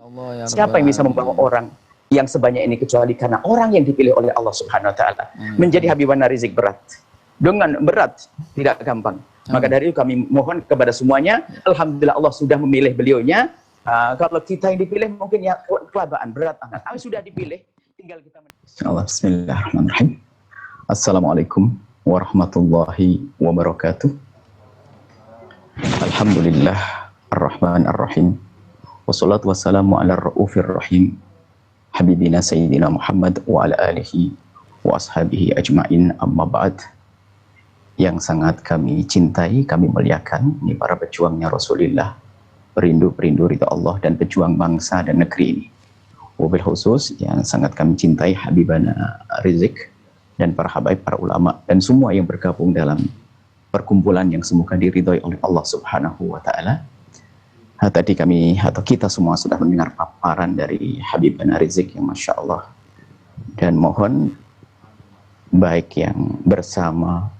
Allah ya Siapa rabbal yang bisa membawa alamin. orang yang sebanyak ini kecuali karena orang yang dipilih oleh Allah Subhanahu wa taala. Menjadi Habibana Rizik berat. Dengan berat, tidak gampang. Maka dari itu kami mohon kepada semuanya, alhamdulillah Allah sudah memilih beliaunya. Kalau kita yang dipilih mungkin ya kelabaan berat amat. Tapi sudah dipilih, tinggal kita. Bismillahirrahmanirrahim. Assalamualaikum warahmatullahi wabarakatuh. Alhamdulillah ar-Rahman ar-Rahim. Wassalatu wassalamu ala ar-Ra'ufir Rahim. Habibina Sayyidina Muhammad wa ala alihi wa ashabihi ajma'in, amma ba'd. Yang sangat kami cintai, kami muliakan, ini para pejuangnya Rasulullah, perindu-perindu ridha Allah dan pejuang bangsa dan negeri ini. Wabil khusus yang sangat kami cintai Habibana Rizik dan para habaib, para ulama dan semua yang bergabung dalam perkumpulan yang semoga diridhoi oleh Allah Subhanahu wa taala. Tadi kami atau kita semua sudah mendengar paparan dari Habibana Rizik yang Masya Allah, dan mohon baik yang bersama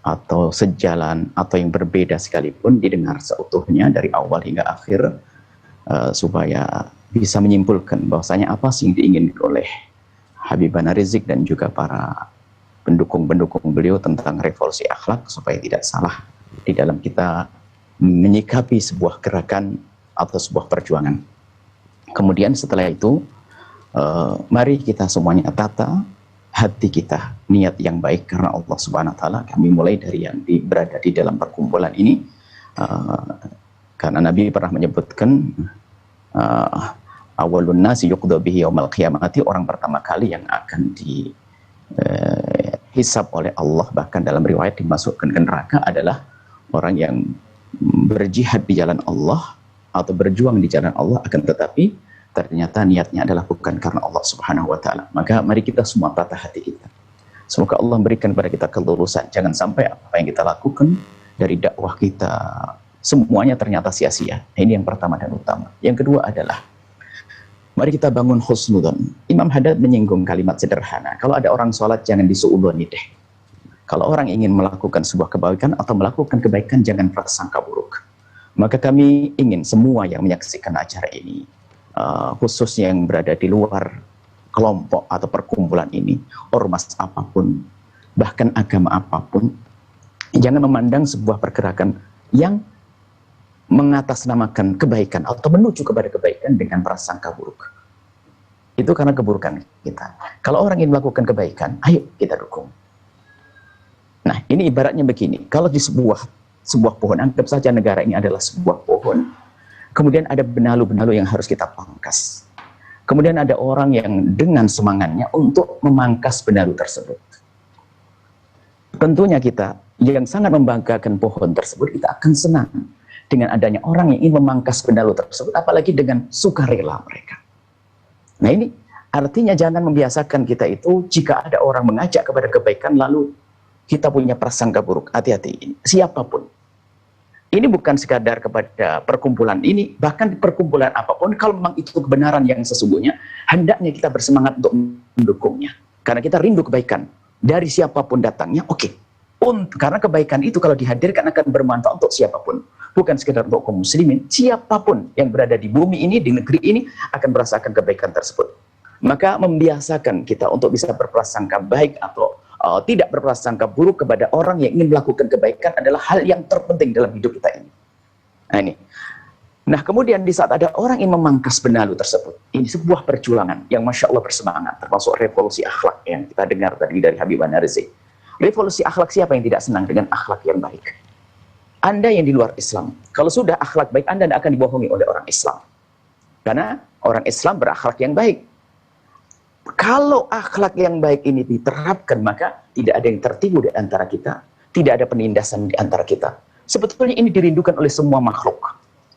atau sejalan atau yang berbeda sekalipun didengar seutuhnya dari awal hingga akhir, supaya bisa menyimpulkan bahwasanya apa sih yang diinginkan oleh Habibana Rizik dan juga para pendukung-pendukung beliau tentang revolusi akhlak, supaya tidak salah di dalam kita menyikapi sebuah gerakan atau sebuah perjuangan. Kemudian setelah itu, mari kita semuanya tata hati kita, niat yang baik karena Allah Subhanahu wa taala. Kami mulai dari yang berada di dalam perkumpulan ini, karena Nabi pernah menyebutkan awalun nasi yuqda bihi yaumal qiyamati, orang pertama kali yang akan dihisab oleh Allah, bahkan dalam riwayat dimasukkan ke neraka, adalah orang yang berjihad di jalan Allah atau berjuang di jalan Allah, akan tetapi ternyata niatnya adalah bukan karena Allah Subhanahu wa taala. Maka mari kita semua tata hati kita. Semoga Allah memberikan kepada kita kelurusan. Jangan sampai apa yang kita lakukan dari dakwah kita semuanya ternyata sia-sia. Ini yang pertama dan utama. Yang kedua adalah mari kita bangun husnudzon. Imam Haddad menyinggung kalimat sederhana. Kalau ada orang sholat jangan disuudzoni deh. Kalau orang ingin melakukan sebuah kebaikan atau melakukan kebaikan, jangan prasangka buruk. Maka kami ingin semua yang menyaksikan acara ini, khususnya yang berada di luar kelompok atau perkumpulan ini, ormas apapun, bahkan agama apapun, jangan memandang sebuah pergerakan yang mengatasnamakan kebaikan atau menuju kepada kebaikan dengan prasangka buruk. Itu karena keburukan kita. Kalau orang ingin melakukan kebaikan, ayo kita dukung. Nah, ini ibaratnya begini, kalau di sebuah pohon, anggap saja negara ini adalah sebuah pohon, kemudian ada benalu-benalu yang harus kita pangkas. Kemudian ada orang yang dengan semangatnya untuk memangkas benalu tersebut. Tentunya kita yang sangat membanggakan pohon tersebut, kita akan senang dengan adanya orang yang ingin memangkas benalu tersebut, apalagi dengan sukarela mereka. Nah, ini artinya jangan membiasakan kita itu jika ada orang mengajak kepada kebaikan lalu kita punya prasangka buruk. Hati-hati, siapapun. Ini bukan sekadar kepada perkumpulan ini, bahkan di perkumpulan apapun, kalau memang itu kebenaran yang sesungguhnya, hendaknya kita bersemangat untuk mendukungnya. Karena kita rindu kebaikan. Dari siapapun datangnya, oke. Karena kebaikan itu kalau dihadirkan akan bermanfaat untuk siapapun. Bukan sekedar untuk kaum muslimin, siapapun yang berada di bumi ini, di negeri ini, akan merasakan kebaikan tersebut. Maka membiasakan kita untuk bisa berprasangka baik atau tidak berprasangka buruk kepada orang yang ingin melakukan kebaikan adalah hal yang terpenting dalam hidup kita ini. Nah, ini. Nah, kemudian di saat ada orang yang memangkas benalu tersebut, ini sebuah perjuangan yang Masya Allah bersemangat, termasuk revolusi akhlak yang kita dengar tadi dari Habibana Rizik. Revolusi akhlak, siapa yang tidak senang dengan akhlak yang baik? Anda yang di luar Islam, kalau sudah akhlak baik, Anda tidak akan dibohongi oleh orang Islam. Karena orang Islam berakhlak yang baik. Kalau akhlak yang baik ini diterapkan, maka tidak ada yang tertipu di antara kita, tidak ada penindasan di antara kita. Sebetulnya ini dirindukan oleh semua makhluk,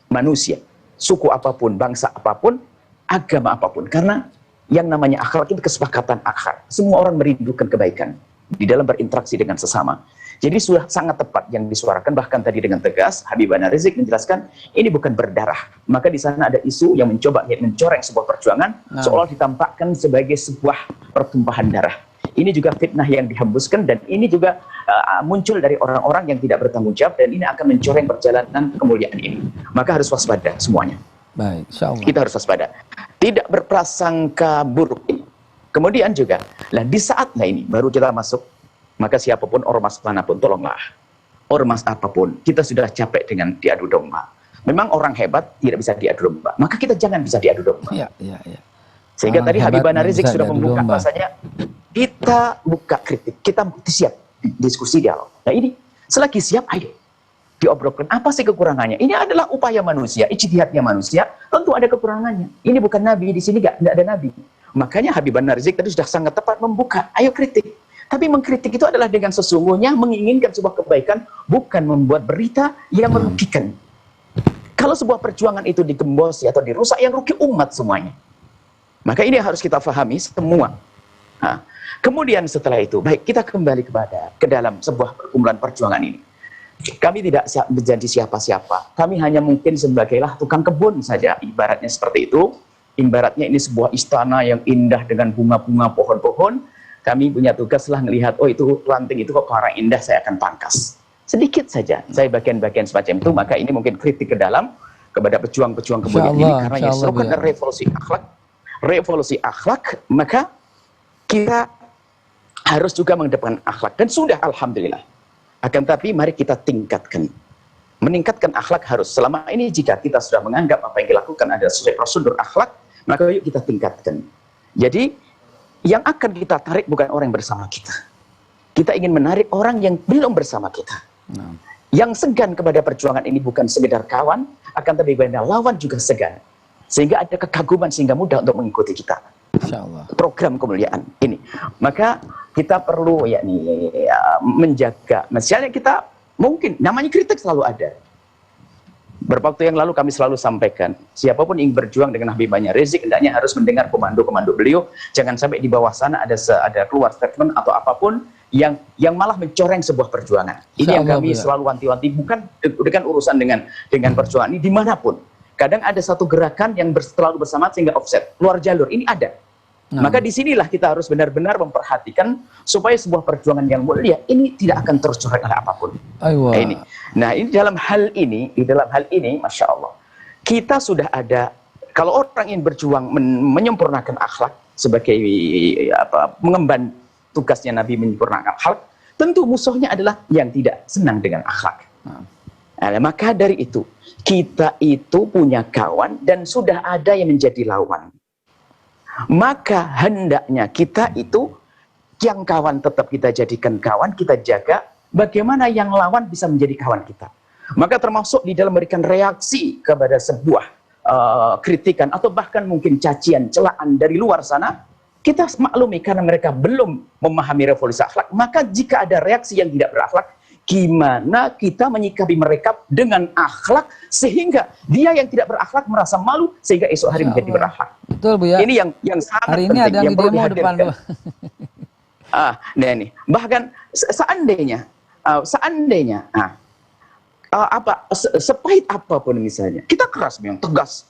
manusia, suku apapun, bangsa apapun, agama apapun. Karena yang namanya akhlak itu kesepakatan akhlak. Semua orang merindukan kebaikan di dalam berinteraksi dengan sesama. Jadi sudah sangat tepat yang disuarakan, bahkan tadi dengan tegas Habibana Rizik menjelaskan ini bukan berdarah. Maka di sana ada isu yang mencoba mencoreng sebuah perjuangan, seolah ditampakkan sebagai sebuah pertumpahan darah. Ini juga fitnah yang dihembuskan, dan ini juga muncul dari orang-orang yang tidak bertanggung jawab, dan ini akan mencoreng perjalanan kemuliaan ini. Maka harus waspada semuanya. Baik, insyaallah. Kita harus waspada. Tidak berprasangka buruk ini. Kemudian juga, nah di saatnya ini baru kita masuk, maka siapapun ormas manapun, tolonglah. Ormas apapun, kita sudah capek dengan diadu domba. Memang orang hebat tidak bisa diadu domba, maka kita jangan bisa diadu domba. Iya, iya, iya. Sehingga Orang tadi hebat Habibana nggak Rizik bisa sudah diadu membuka domba. bahasanya, kita buka kritik, kita siap diskusi dialog. Nah ini, selagi siap, ayo diobrolkan apa sih kekurangannya. Ini adalah upaya manusia, ijtihadnya manusia, tentu ada kekurangannya. Ini bukan nabi, di sini nggak ada nabi. Makanya Habibana Rizik tadi sudah sangat tepat membuka, ayo kritik. Tapi mengkritik itu adalah dengan sesungguhnya menginginkan sebuah kebaikan, bukan membuat berita yang merugikan. Kalau sebuah perjuangan itu digembos atau dirusak, yang rugi umat semuanya. Maka ini harus kita fahami semua. Nah, kemudian setelah itu, baik kita kembali ke dalam sebuah perkumpulan perjuangan ini. Kami tidak menjadi siapa-siapa. Kami hanya mungkin sebagailah tukang kebun saja, ibaratnya seperti itu. Ibaratnya ini sebuah istana yang indah dengan bunga-bunga, pohon-pohon. Kami punya tugas lah melihat, oh itu ranting itu kok orang indah, saya akan pangkas. Sedikit saja, saya bagian-bagian semacam itu. Maka ini mungkin kritik ke dalam kepada pejuang-pejuang kemudian ini, karena yang serukan revolusi akhlak, maka kita harus juga mengedepankan akhlak. Dan sudah, alhamdulillah. Akan tapi mari kita tingkatkan. Meningkatkan akhlak harus. Selama ini jika kita sudah menganggap apa yang dilakukan adalah sesuai prosedur akhlak, maka yuk kita tingkatkan. Jadi, yang akan kita tarik bukan orang yang bersama kita. Kita ingin menarik orang yang belum bersama kita. Yang segan kepada perjuangan ini bukan sekedar kawan, akan tapi benar lawan juga segan. Sehingga ada kekaguman sehingga mudah untuk mengikuti kita. Insyaallah. Program kemuliaan ini. Maka kita perlu menjaga. Misalnya kita mungkin namanya kritik selalu ada. Beberapa waktu yang lalu kami selalu sampaikan, siapapun yang berjuang dengan Habibana Rizik hendaknya harus mendengar komando-komando beliau. Jangan sampai di bawah sana ada keluar statement atau apapun yang malah mencoreng sebuah perjuangan. Ini yang kami selalu wanti-wanti, bukan dengan urusan dengan perjuangan ini dimanapun. Kadang ada satu gerakan yang terlalu bersama sehingga offset, keluar jalur. Ini ada. Maka disinilah kita harus benar-benar memperhatikan supaya sebuah perjuangan yang mulia ini tidak akan tercoreng oleh apapun. Nah ini dalam hal ini, Masya Allah, kita sudah ada, kalau orang yang berjuang menyempurnakan akhlak sebagai mengemban tugasnya Nabi menyempurnakan akhlak, tentu musuhnya adalah yang tidak senang dengan akhlak. Maka dari itu, kita itu punya kawan dan sudah ada yang menjadi lawan. Maka hendaknya kita itu, yang kawan tetap kita jadikan kawan, kita jaga, bagaimana yang lawan bisa menjadi kawan kita. Maka termasuk di dalam memberikan reaksi kepada sebuah kritikan, atau bahkan mungkin cacian, celaan dari luar sana, kita maklumi karena mereka belum memahami revolusi akhlak. Maka jika ada reaksi yang tidak berakhlak, gimana kita menyikapi mereka dengan akhlak sehingga dia yang tidak berakhlak merasa malu sehingga esok hari menjadi berakhlak. Betul Bu ya. Ini yang sangat hari ini penting, ada yang perlu dihadirkan. Depan, Bu. Nah ini bahkan seandainya sepahit apapun misalnya kita keras memang tegas,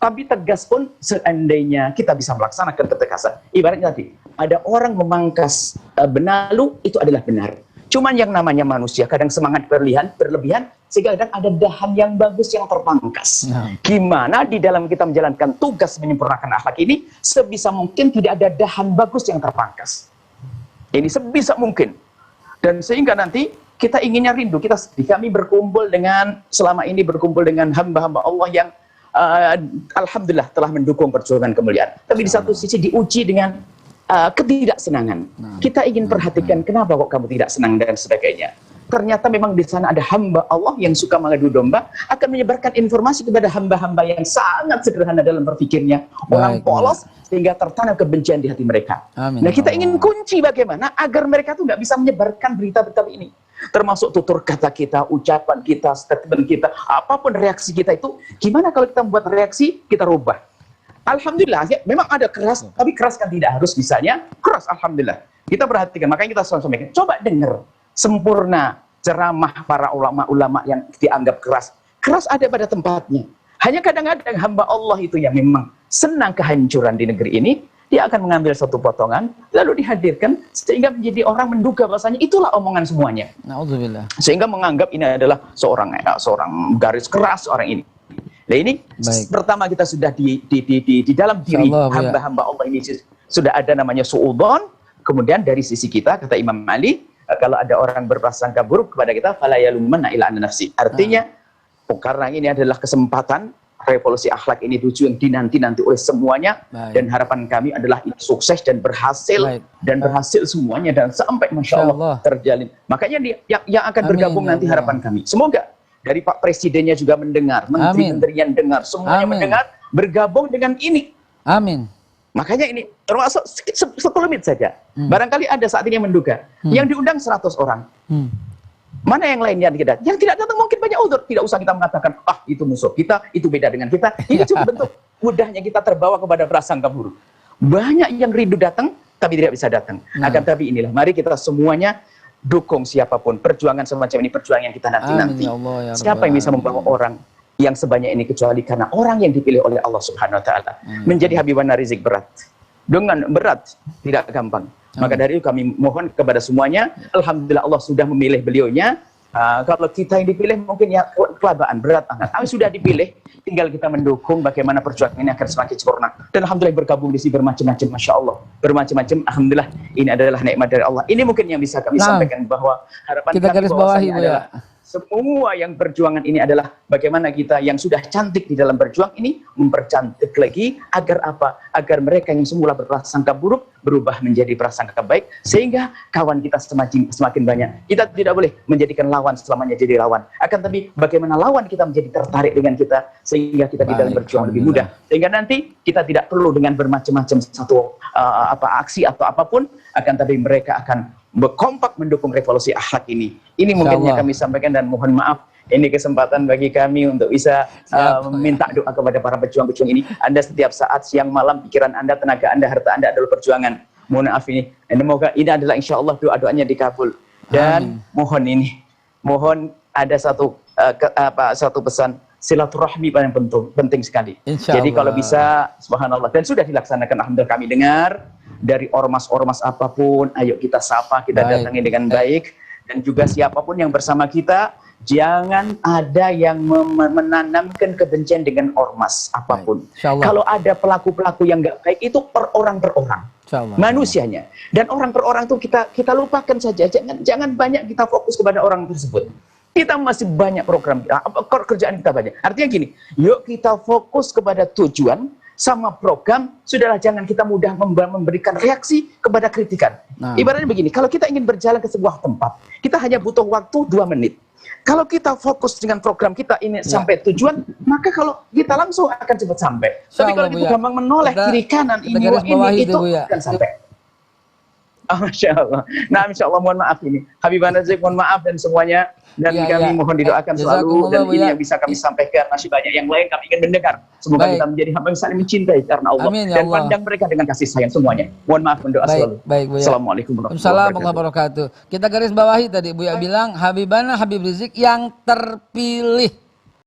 tapi tegas pun seandainya kita bisa melaksanakan ketegasan. Ibaratnya tadi ada orang memangkas benalu, itu adalah benar. Cuman yang namanya manusia kadang semangat berlebihan sehingga kadang ada dahan yang bagus yang terpangkas. Gimana di dalam kita menjalankan tugas menyempurnakan akhlak ini, sebisa mungkin tidak ada dahan bagus yang terpangkas. Ini sebisa mungkin. Dan sehingga nanti kita inginnya rindu, kami berkumpul dengan, selama ini berkumpul dengan hamba-hamba Allah yang alhamdulillah telah mendukung perjuangan kemuliaan. Tapi di satu sisi diuji dengan ketidaksenangan. Kita ingin perhatikan kenapa kok kamu tidak senang dan sebagainya. Ternyata memang di sana ada hamba Allah yang suka mengadu domba, akan menyebarkan informasi kepada hamba-hamba yang sangat sederhana dalam berpikirnya, orang polos, sehingga tertanam kebencian di hati mereka. Nah kita ingin kunci bagaimana agar mereka tuh nggak bisa menyebarkan berita-berita ini. Termasuk tutur kata kita, ucapan kita, statement kita, apapun reaksi kita itu, gimana kalau kita membuat reaksi, kita rubah. Alhamdulillah, ya, memang ada keras, tapi keras kan tidak harus misalnya keras, alhamdulillah. Kita perhatikan, makanya kita selalu sampaikan, coba dengar sempurna ceramah para ulama-ulama yang dianggap keras. Keras ada pada tempatnya. Hanya kadang-kadang hamba Allah itu yang memang senang kehancuran di negeri ini, dia akan mengambil satu potongan, lalu dihadirkan, sehingga menjadi orang menduga bahasanya itulah omongan semuanya. Na'udzubillah. Sehingga menganggap ini adalah seorang garis keras orang ini. Nah ini pertama kita sudah di dalam diri hamba-hamba Allah ini sudah ada namanya suudzon. Kemudian dari sisi kita, kata Imam Ali, kalau ada orang berprasangka buruk kepada kita, fala yalumanna illa an nafsi. Artinya, karena ini adalah kesempatan revolusi akhlak ini tujuan yang dinanti-nanti oleh semuanya. Dan harapan kami adalah ini sukses dan berhasil dan berhasil semuanya dan sampai Masya Allah terjalin. Makanya yang akan bergabung nanti harapan kami. Semoga dari Pak Presidennya juga mendengar, menteri-menterinya mendengar, semuanya mendengar, bergabung dengan ini. Amin. Makanya ini termasuk sekelumit saja. Barangkali ada saat ini yang menduga, yang diundang 100 orang. Mana yang lainnya yang tidak datang mungkin banyak udzur. Tidak usah kita mengatakan, itu musuh kita, itu beda dengan kita. Ini cuma bentuk mudahnya kita terbawa kepada prasangka buruk. Banyak yang rindu datang, tapi tidak bisa datang. Akan tapi inilah, mari kita semuanya dukung siapapun. Perjuangan semacam ini, perjuangan yang kita nanti-nanti. Siapa yang bisa membawa orang yang sebanyak ini kecuali karena orang yang dipilih oleh Allah Subhanahu wa taala. Menjadi Habibana Rizik berat. Dengan berat, tidak gampang. Maka dari itu kami mohon kepada semuanya, alhamdulillah Allah sudah memilih beliaunya. Kalau kita yang dipilih mungkin ya kelabaan berat anak. Tapi sudah dipilih, tinggal kita mendukung bagaimana perjuangan ini akan semakin sempurna. Dan alhamdulillah bergabung di sini bermacam-macam, Masya Allah. Bermacam-macam, alhamdulillah ini adalah nikmat dari Allah. Ini mungkin yang bisa kami sampaikan bahwa harapan kita kami garis bawahi adalah semua yang perjuangan ini adalah bagaimana kita yang sudah cantik di dalam berjuang ini mempercantik lagi agar apa? Agar mereka yang semula berprasangka buruk berubah menjadi prasangka baik sehingga kawan kita semakin banyak. Kita tidak boleh menjadikan lawan selamanya jadi lawan. Akan tapi bagaimana lawan kita menjadi tertarik dengan kita sehingga kita di dalam berjuang lebih mudah. Sehingga nanti kita tidak perlu dengan bermacam-macam satu aksi atau apapun, akan tapi mereka akan berkompak mendukung revolusi akhlak ini. Ini mungkin yang kami sampaikan dan mohon maaf. Ini kesempatan bagi kami untuk bisa meminta doa kepada para pejuang-pejuang ini. Anda setiap saat, siang, malam, pikiran Anda, tenaga Anda, harta Anda adalah perjuangan. Mohon maaf ini. Semoga ini adalah insya Allah doa-doanya dikabul. Dan mohon ada satu pesan silaturahmi yang penting sekali. Jadi kalau bisa, subhanallah, dan sudah dilaksanakan, alhamdulillah kami dengar dari ormas-ormas apapun, ayo kita sapa, kita datangi dengan baik, dan juga siapapun yang bersama kita, jangan ada yang menanamkan kebencian dengan ormas apapun. Kalau ada pelaku-pelaku yang nggak baik itu per orang manusianya, dan orang per orang itu kita lupakan saja, jangan banyak kita fokus kepada orang tersebut. Kita masih banyak program, kerjaan kita banyak. Artinya gini, yuk kita fokus kepada tujuan sama program, sudahlah jangan kita mudah memberikan reaksi kepada kritikan. Ibaratnya begini, kalau kita ingin berjalan ke sebuah tempat, kita hanya butuh waktu 2 menit. Kalau kita fokus dengan program kita ini sampai tujuan, maka kalau kita langsung akan cepat sampai. Tapi kalau kita gampang menoleh kiri kanan, ini itu akan sampai. Masya Allah. Nah, insya Allah mohon maaf ini. Habibana Rizik mohon maaf dan semuanya. Dan kami mohon didoakan selalu. Dan ini yang bisa kami sampaikan. Masih banyak yang lain kami ingin mendengar. Semoga kita menjadi hamba yang saling mencintai karena Allah. Dan pandang mereka dengan kasih sayang semuanya. Mohon maaf mendoa selalu. Assalamualaikum warahmatullahi wabarakatuh. Kita garis bawahi tadi Buya bilang Habibana Habib Rizik yang terpilih.